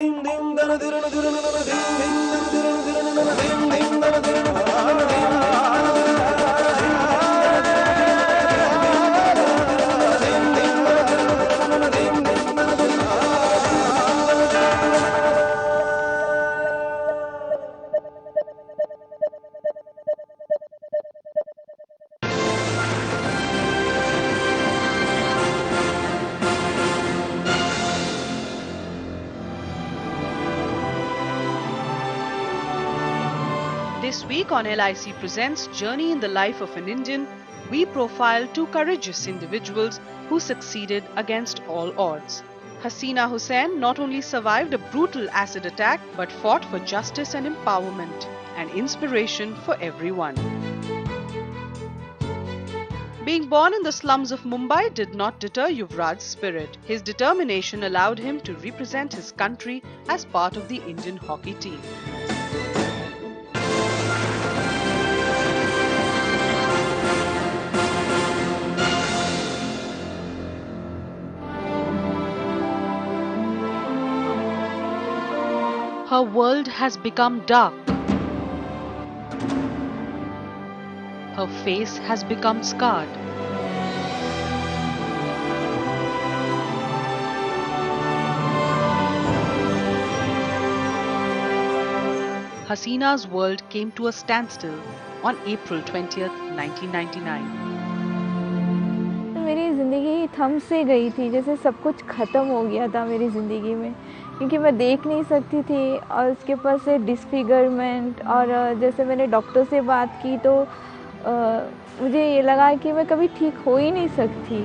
This week on LIC Presents Journey in the Life of an Indian, we profile two courageous individuals who succeeded against all odds. Hasina Hussain not only survived a brutal acid attack but fought for justice and empowerment, an inspiration for everyone. Being born in the slums of Mumbai did not deter Yuvraj's spirit. His determination allowed him to represent his country as part of the Indian hockey team. Her world has become dark. Her face has become scarred. Hasina's world came to a standstill on April 20th, 1999. मेरी ज़िंदगी थम से गई थी, जैसे सब कुछ ख़त्म हो गया था मेरी ज़िंदगी में, क्योंकि मैं देख नहीं सकती थी और उसके ऊपर से डिस्फिगरमेंट। और जैसे मैंने डॉक्टर से बात की तो मुझे ये लगा कि मैं कभी ठीक हो ही नहीं सकती।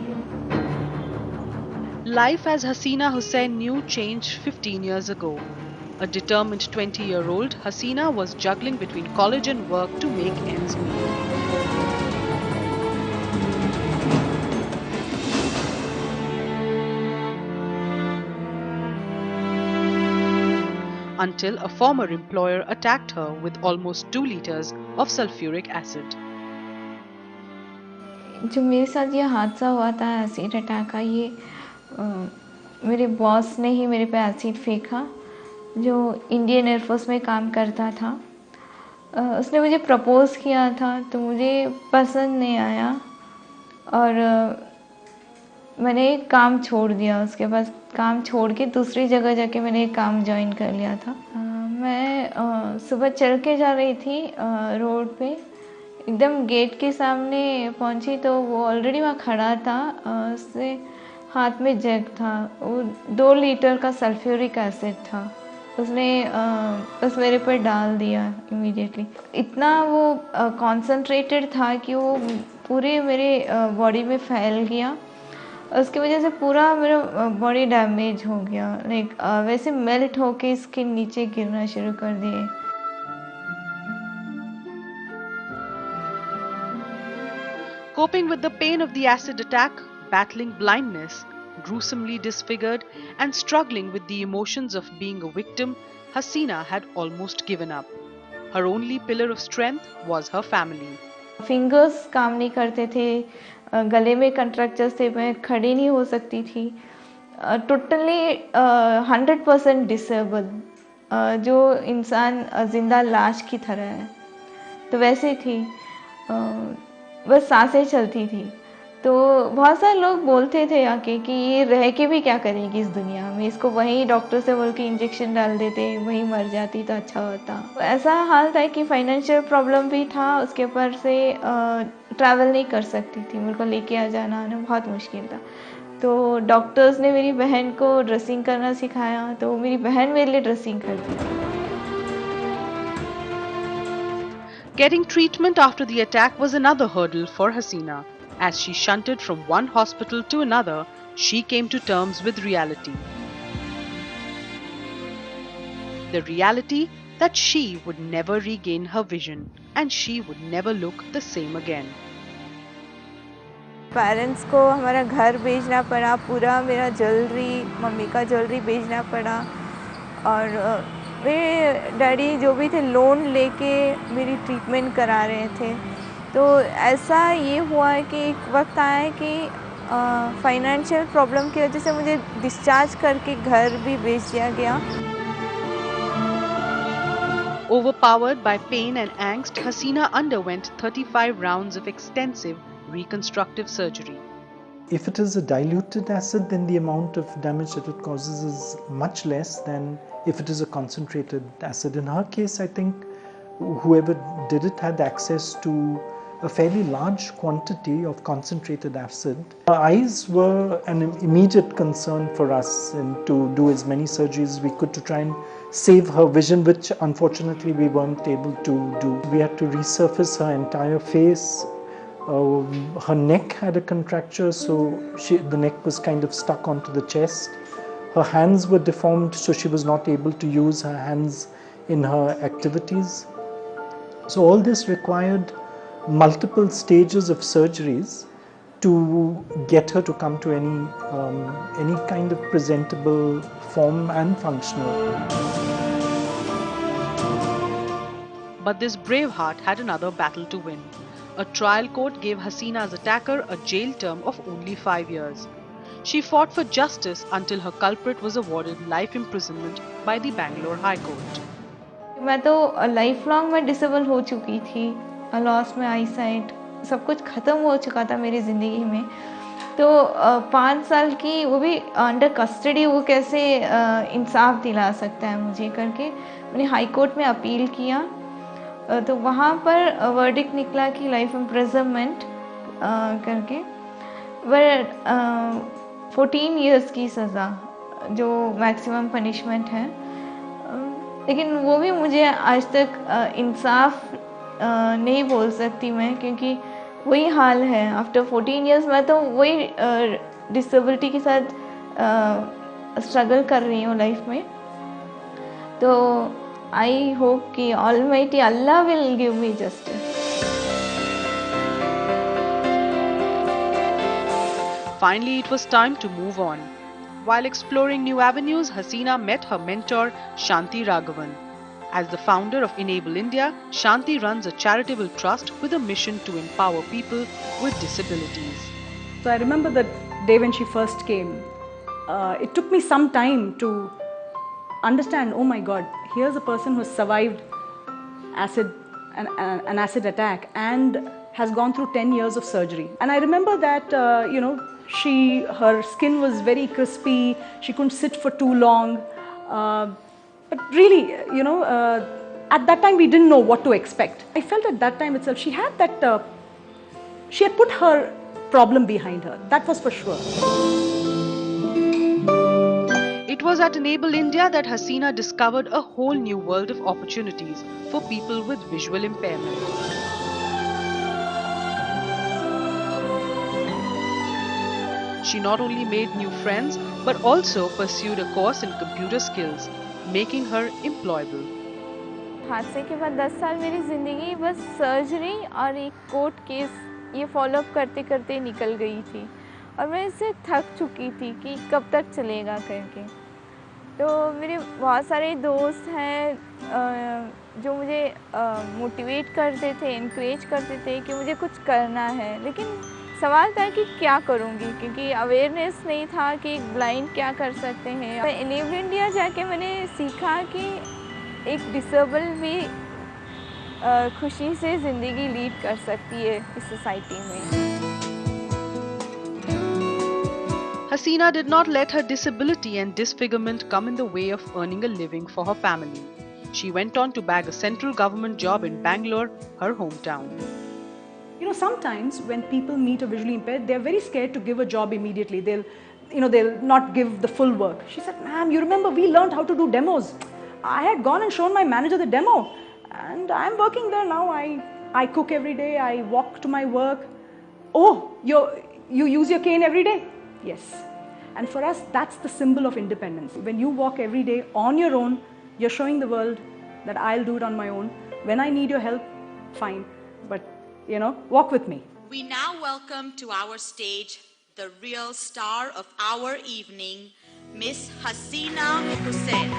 Life as Hasina Hussain knew changed 15 years ago. A determined 20-year-old, Hasina was juggling between college and work to make ends meet. Until a former employer attacked her with almost 2 liters of sulfuric acid. जो मेरे साथ ये हादसा हुआ था acid attack का, ये मेरे बॉस ने ही मेरे पे एसिड फेंका, जो इंडियन एयरफोर्स में काम करता था। उसने मुझे प्रपोज़ किया था तो मुझे पसंद नहीं आया और मैंने काम छोड़ दिया। उसके बाद काम छोड़ के दूसरी जगह जाके मैंने काम ज्वाइन कर लिया था। मैं सुबह चल के जा रही थी रोड पे, एकदम गेट के सामने पहुंची तो वो ऑलरेडी वहाँ खड़ा था। उससे हाथ में जग था, वो 2 लीटर का सल्फ्यूरिक एसिड था। उसने बस मेरे पर डाल दिया इमीडिएटली। इतना वो कॉन्सेंट्रेटेड था कि वो पूरे मेरे बॉडी में फैल गया। उसकी वजह से पूरा मेरा बॉडी डैमेज हो गया, लाइक वैसे मेल्ट होके स्किन नीचे गिरना शुरू कर दिए। Coping with the pain of the acid attack, battling blindness, gruesomely disfigured, and struggling with the emotions of being a victim, Hasina had almost given up. Her only pillar of strength was her family. Fingers काम नहीं करते थे, गले में कंट्रैक्चर्स थे, मैं खड़ी नहीं हो सकती थी। टोटली 100% डिसेबल, जो इंसान जिंदा लाश की तरह है तो वैसे थी। बस सांसें चलती थी। तो बहुत सारे लोग बोलते थे आके कि ये रह के भी क्या करेगी इस दुनिया में, इसको वहीं डॉक्टर से बोल के इंजेक्शन डाल देते, वहीं मर जाती तो अच्छा होता। ऐसा हाल था कि फाइनेंशियल प्रॉब्लम भी था, उसके ऊपर से ट्रैवल नहीं कर सकती थी, मेरे को लेके आ जाना आना बहुत मुश्किल था। तो डॉक्टर्स ने मेरी बहन को ड्रेसिंग करना सिखाया, तो मेरी बहन मेरे लिए ड्रेसिंग करती थी। Getting treatment after the attack was another hurdle for Hasina. As she shunted from one hospital to another, she came to terms with reality. The reality that she would never regain her vision and she would never look the same again. Parents को हमारा घर बेचना पड़ा, पूरा मेरा jewellery, mummy का jewellery बेचना पड़ा। और मेरे डैडी जो भी थे लोन लेके मेरी ट्रीटमेंट करा रहे थे। तो ऐसा ये हुआ है कि एक वक्त आया है कि फाइनेंशियल प्रॉब्लम की वजह से मुझे डिस्चार्ज करके घर भी बेच दिया गया। Overpowered by pain and angst, Hasina underwent 35 rounds of extensive reconstructive surgery. If it is a diluted acid, then the amount of damage that it causes is much less than if it is a concentrated acid. In her case, I think whoever did it had access to a fairly large quantity of concentrated acid. Her eyes were an immediate concern for us, and to do as many surgeries as we could to try and save her vision, which unfortunately we weren't able to do. We had to resurface her entire face. Her neck had a contracture, so the neck was kind of stuck onto the chest. Her hands were deformed, so she was not able to use her hands in her activities. So all this required multiple stages of surgeries to get her to come to any kind of presentable form and functional. But this brave heart had another battle to win. A trial court gave Hasina's attacker a jail term of only 5 years. She fought for justice until her culprit was awarded life imprisonment by the Bangalore High Court. मैं तो life long में disable हो चुकी थी, loss में आई site, सब कुछ ख़त्म हो चुका था मेरी ज़िंदगी में। तो 5 साल की, वो भी अंडर कस्टडी, वो कैसे इंसाफ दिला सकता है मुझे करके मैंने हाई कोर्ट में अपील किया। तो वहाँ पर वर्डिक्ट निकला कि लाइफ इम्प्रिजनमेंट करके, पर 14 इयर्स की सज़ा जो मैक्सिमम पनिशमेंट है। लेकिन वो भी मुझे आज तक इंसाफ नहीं बोल सकती मैं, क्योंकि वही हाल है। आफ्टर 14 इयर्स मैं तो वही डिसेबिलिटी के साथ स्ट्रगल कर रही हूँ लाइफ में। तो आई होप कि almighty Allah will give me justice. Finally, it was time to move on. While exploring new avenues, Hasina met her mentor, Shanti Raghavan. As the founder of Enable India, Shanti runs a charitable trust with a mission to empower people with disabilities. So I remember the day when she first came. It took me some time to understand, oh my God, here's a person who has survived an acid attack and has gone through 10 years of surgery. And I remember that, her skin was very crispy, she couldn't sit for too long. But really, at that time we didn't know what to expect. I felt at that time itself, she had put her problem behind her, that was for sure. It was at Enable India that Hasina discovered a whole new world of opportunities for people with visual impairment. She not only made new friends but also pursued a course in computer skills, making her employable. हादसे के बाद 10 साल मेरी ज़िंदगी बस surgery और एक court case ये फॉलोअप करते करते निकल गई थी, और मैं इससे थक चुकी थी कि कब तक चलेगा करके। तो मेरे बहुत सारे दोस्त हैं जो मुझे मोटिवेट करते थे, इनकरेज करते थे कि मुझे कुछ करना है, लेकिन सवाल था कि क्या करूँगी, क्योंकि अवेयरनेस नहीं था कि ब्लाइंड क्या कर सकते हैं। एनेबल इंडिया जाके मैंने सीखा कि एक डिसेबल भी खुशी से ज़िंदगी लीड कर सकती है इस सोसाइटी में। Hasina did not let her disability and disfigurement come in the way of earning a living for her family. She went on to bag a central government job in Bangalore, her hometown. Sometimes when people meet a visually impaired, they're very scared to give a job immediately. They'll not give the full work. She said, ma'am, you remember we learned how to do demos. I had gone and shown my manager the demo, and I'm working there now. I cook every day, I walk to my work. Oh, you use your cane every day? Yes. And for us, that's the symbol of independence. When you walk every day on your own, you're showing the world that I'll do it on my own. When I need your help, fine. But, walk with me. We now welcome to our stage the real star of our evening, Miss Hasina Hussain.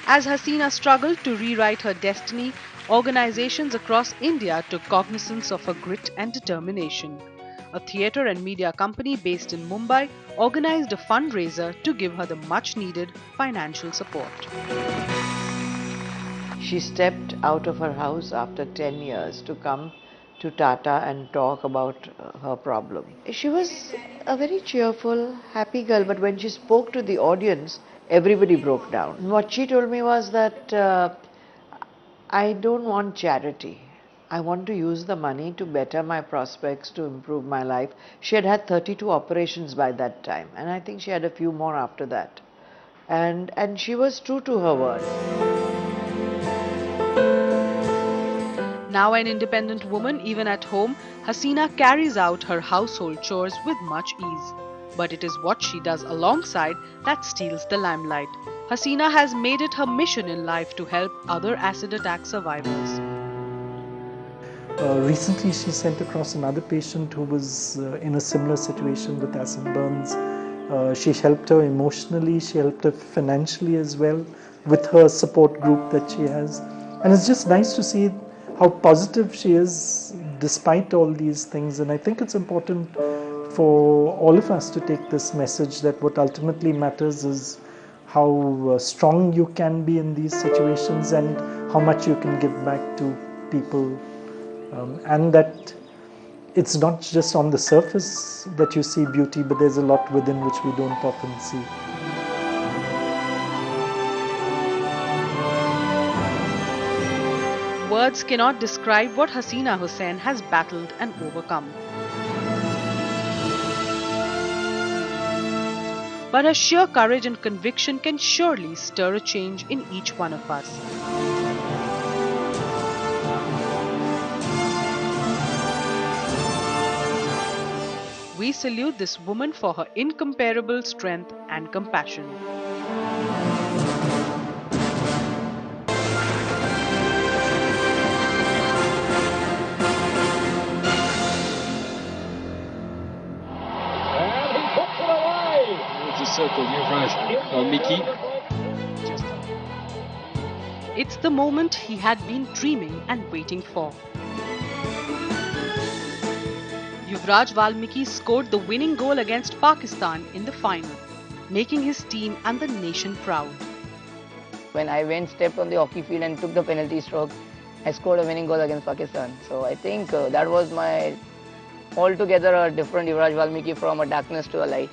As Hasina struggled to rewrite her destiny, organizations across India took cognizance of her grit and determination. A theatre and media company based in Mumbai organized a fundraiser to give her the much-needed financial support. she stepped out of her house after 10 years to come to Tata and talk about her problem. She was a very cheerful, happy girl, but when she spoke to the audience, everybody broke down. What she told me was that I don't want charity. I want to use the money to better my prospects, to improve my life. She had had 32 operations by that time, and I think she had a few more after that. And she was true to her word. Now an independent woman, even at home, Hasina carries out her household chores with much ease. But it is what she does alongside that steals the limelight. Hasina has made it her mission in life to help other acid attack survivors. Recently, she sent across another patient who was in a similar situation with acid burns. She helped her emotionally, she helped her financially as well with her support group that she has. And it's just nice to see how positive she is despite all these things. And I think it's important for all of us to take this message that what ultimately matters is how strong you can be in these situations and how much you can give back to people. And that it's not just on the surface that you see beauty, but there's a lot within which we don't often see. Words cannot describe what Hasina Hussain has battled and overcome. But her sheer courage and conviction can surely stir a change in each one of us. We salute this woman for her incomparable strength and compassion. Circle, Yuvraj Valmiki. It's the moment he had been dreaming and waiting for. Yuvraj Valmiki scored the winning goal against Pakistan in the final, making his team and the nation proud. When I stepped on the hockey field and took the penalty stroke, I scored a winning goal against Pakistan. So I think that was my altogether a different Yuvraj Valmiki, from a darkness to a light.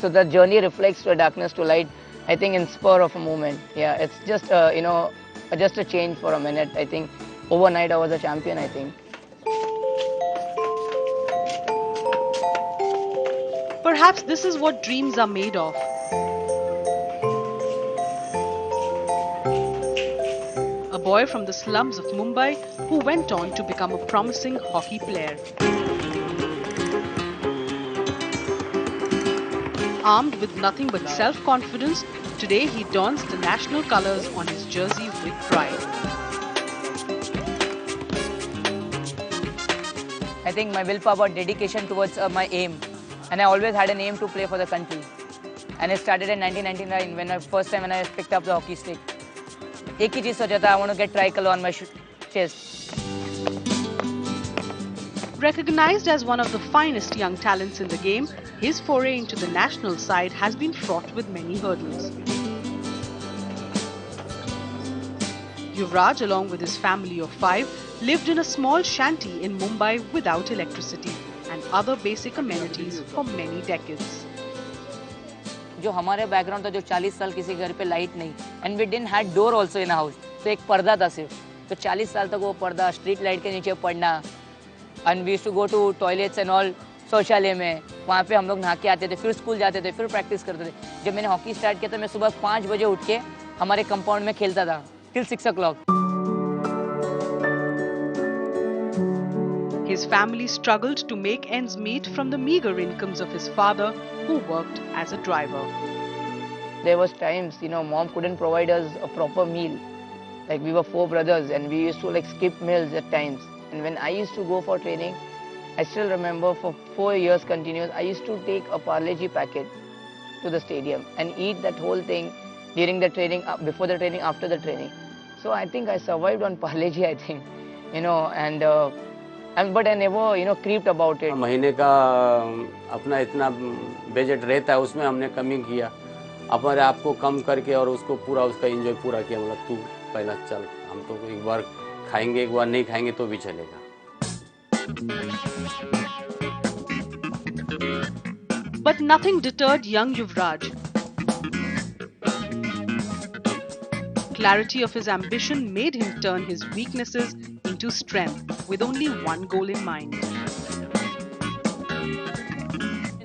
So the journey reflects to a darkness to light, I think, in spur of a moment. Yeah, it's just, just a change for a minute. I think overnight I was a champion, I think. Perhaps this is what dreams are made of. A boy from the slums of Mumbai who went on to become a promising hockey player. Armed with nothing but self-confidence, today he dons the national colours on his jersey with pride. I think my willpower, dedication towards my aim, and I always had an aim to play for the country. And it started in 1999 when I picked up the hockey stick. एक ही चीज़ सोचा था, I want to get tricolor on my chest. Recognized as one of the finest young talents in the game, his foray into the national side has been fraught with many hurdles. Yuvraj, along with his family of 5, lived in a small shanty in Mumbai without electricity and other basic amenities for many decades. जो हमारे background था, जो 40 साल किसी घर पे light नहीं, and we didn't had door also in a house, तो एक पर्दा था सिर्फ, तो 40 साल तक वो पर्दा स्ट्रीट लाइट के नीचे पड़ना, and we used to go to toilets and all, शौचालय में, वहाँ पे हम लोग नहा के आते थे, फिर स्कूल जाते थे, फिर प्रैक्टिस करते थे. जब मैंने हॉकी स्टार्ट किया था, मैं सुबह 5 बजे उठ के हमारे कंपाउंड में खेलता था till 6 o'clock. His family struggled to make ends meet from the meager incomes of his father, who worked as a driver. There was times, mom couldn't provide us a proper meal. Like, we were 4 brothers and we used to skip meals at times. And when I used to go for training, I still remember for 4 years continuous, I used to take a Parle-G packet to the stadium and eat that whole thing during the training, before the training, after the training. So I think I survived on Parle-G, I think, but I never, creeped about it. महीने का अपना इतना budget रहता है, उसमें हमने कमी किया, अपने आप को कम करके और उसको पूरा उसका एंजॉय पूरा किया. मतलब तू पहला चल हम तो एक बार खाएंगे, एक बार नहीं खाएंगे तो भी चलेगा। But nothing deterred young Yuvraj. Clarity of his ambition made him turn his weaknesses into strength with only one goal in mind.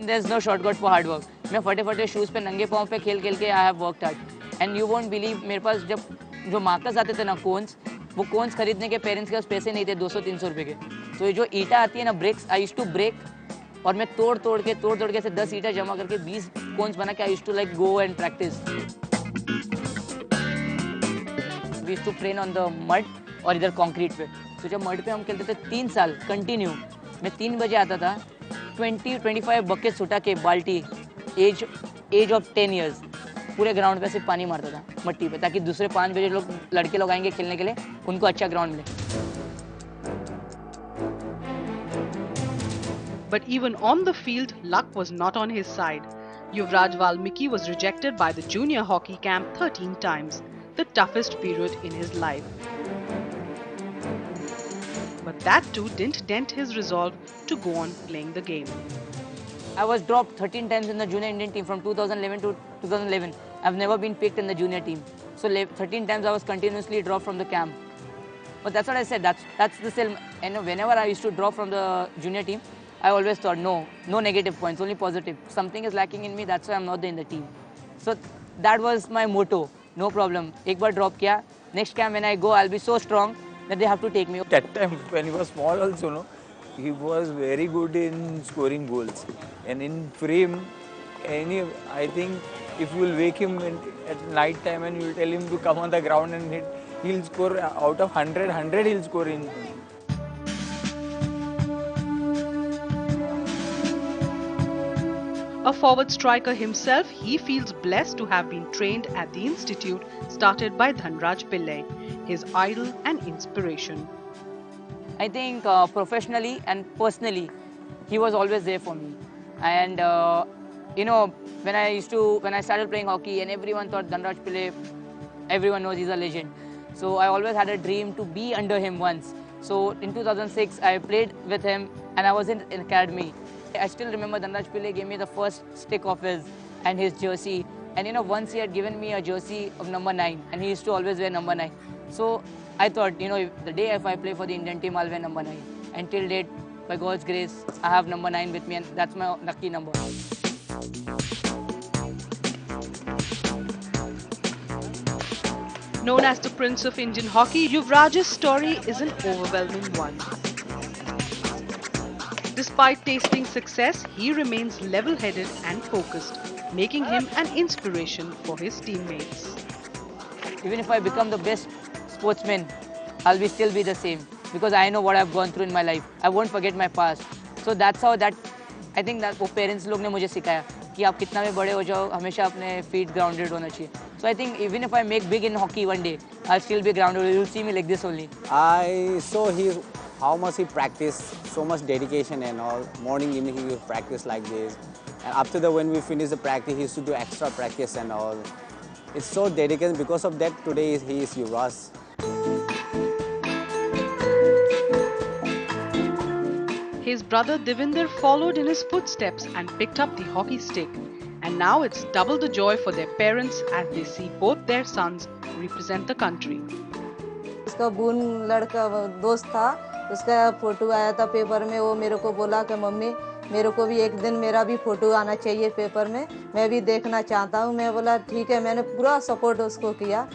There's no shortcut for hard work. मैं फटे-फटे शूज़ पे नंगे पाँव पे खेल-खेल के I have worked hard. And you won't believe मेरे पास जब जो markers आते थे ना कोन्स, वो कोन्स खरीदने के पेरेंट्स के पास पैसे नहीं थे 200-300 रुपए के। तो ये जो ईटा आती है ना breaks, I used to break और मैं तोड़-तोड़ के ऐसे 10 ईटा जमा करके 20 कोन्स बना के I used to like go and practice. We used to train on the mud और इधर कंक्रीट पे। तो जब मड पे हम खेलते थे 3 साल कंटिन्यू, मैं 3 बजे आता था, 20-25 बकेट्स उठा के बाल्टी, एज ऑफ 10 इयर्स, पूरे ग्राउंड पे सिर्फ पानी मारता था मट्टी पे, ताकि दूसरे 5 बजे लड़के लोग आएंगे खेलने के लिए, उनको अच्छा ग्राउंड मिले। But even on the field, luck was not on his side. Yuvraj Valmiki was rejected by the junior hockey camp 13 times, the toughest period in his life. But that too didn't dent his resolve to go on playing the game. I was dropped 13 times in the junior Indian team from 2011 to 2011. I've never been picked in the junior team. So 13 times I was continuously dropped from the camp. But that's what I said, that's the same. And whenever I used to drop from the junior team, I always thought, no negative points, only positive. Something is lacking in me, that's why I'm not in the team. So that was my motto, no problem. एक बार drop किया, next camp when I go, I'll be so strong that they have to take me. That time when he was small also, no, he was very good in scoring goals. And in frame, I think if you will wake him at night time and you will tell him to come on the ground and hit, he'll score out of 100 he'll score in. A forward striker himself, he feels blessed to have been trained at the institute started by Dhanraj Pillai, his idol and inspiration. I think professionally and personally, he was always there for me. And when I started playing hockey, and everyone thought Dhanraj Pillai, everyone knows he's a legend. So I always had a dream to be under him once. So in 2006, I played with him, and I was in academy. I still remember Dhanraj Pillai gave me the first stick of his and his jersey. And once he had given me a jersey of number 9, and he used to always wear number 9. So I thought, the day if I play for the Indian team, I'll wear number 9. And till date, by God's grace, I have number 9 with me, and that's my lucky number. Known as the Prince of Indian Hockey, Yuvraj's story is an overwhelming one. Despite tasting success, he remains level-headed and focused, making him an inspiration for his teammates. Even if I become the best sportsman, I'll still be the same, because I know what I've gone through in my life. I won't forget my past. So that's how I think that वो parents लोग ने मुझे सिखाया कि आप कितना भी बड़े हो जाओ, हमेशा अपने feet grounded होना चाहिए. So I think even if I make big in hockey one day, I'll still be grounded. You'll see me like this only. I saw how much he practiced, so much dedication and all. Morning, evening, he would practice like this. And after that, when we finish the practice, he used to do extra practice and all. It's so dedicated. Because of that, today he is Yuvraj. His brother Devinder followed in his footsteps and picked up the hockey stick. And now it's double the joy for their parents as they see both their sons represent the country. उसका बून लड़का दोस्त था, उसका photo आया था paper में. वो मेरे को बोला कि मम्मी मेरे को भी एक दिन मेरा भी फोटो आना चाहिए पेपर में, मैं भी देखना चाहता हूँ. मैं बोला ठीक है, मैंने पूरा सपोर्ट उसको किया.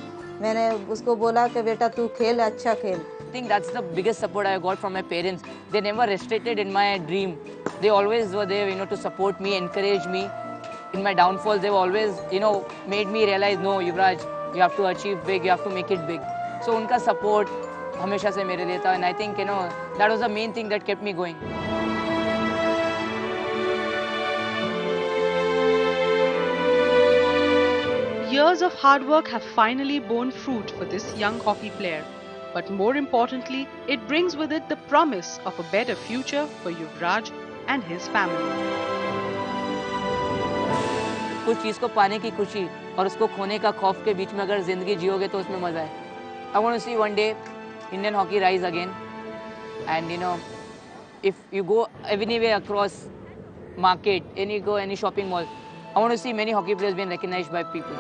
मैंने उसको बोला कि बेटा तू खेल, अच्छा खेल. I think that's the biggest support I got from my parents. They never restricted in my dream. They always were there, to support me, encourage me. In my downfalls, they've always, made me realize, no, Yuvraj, you have to achieve big, you have to make it big. So उनका support हमेशा से मेरे लिए था, and I think, that was the main thing that kept me going. Years of hard work have finally borne fruit for this young hockey player. But more importantly, it brings with it the promise of a better future for Yuvraj and his family. कुछ चीज़ को पाने की खुशी और उसको खोने का खौफ के बीच में अगर जिंदगी जियोगे तो उसमें मजा है. I want to see one day Indian hockey rise again. And if you go anywhere across market, any shopping mall, I want to see many hockey players being recognized by people.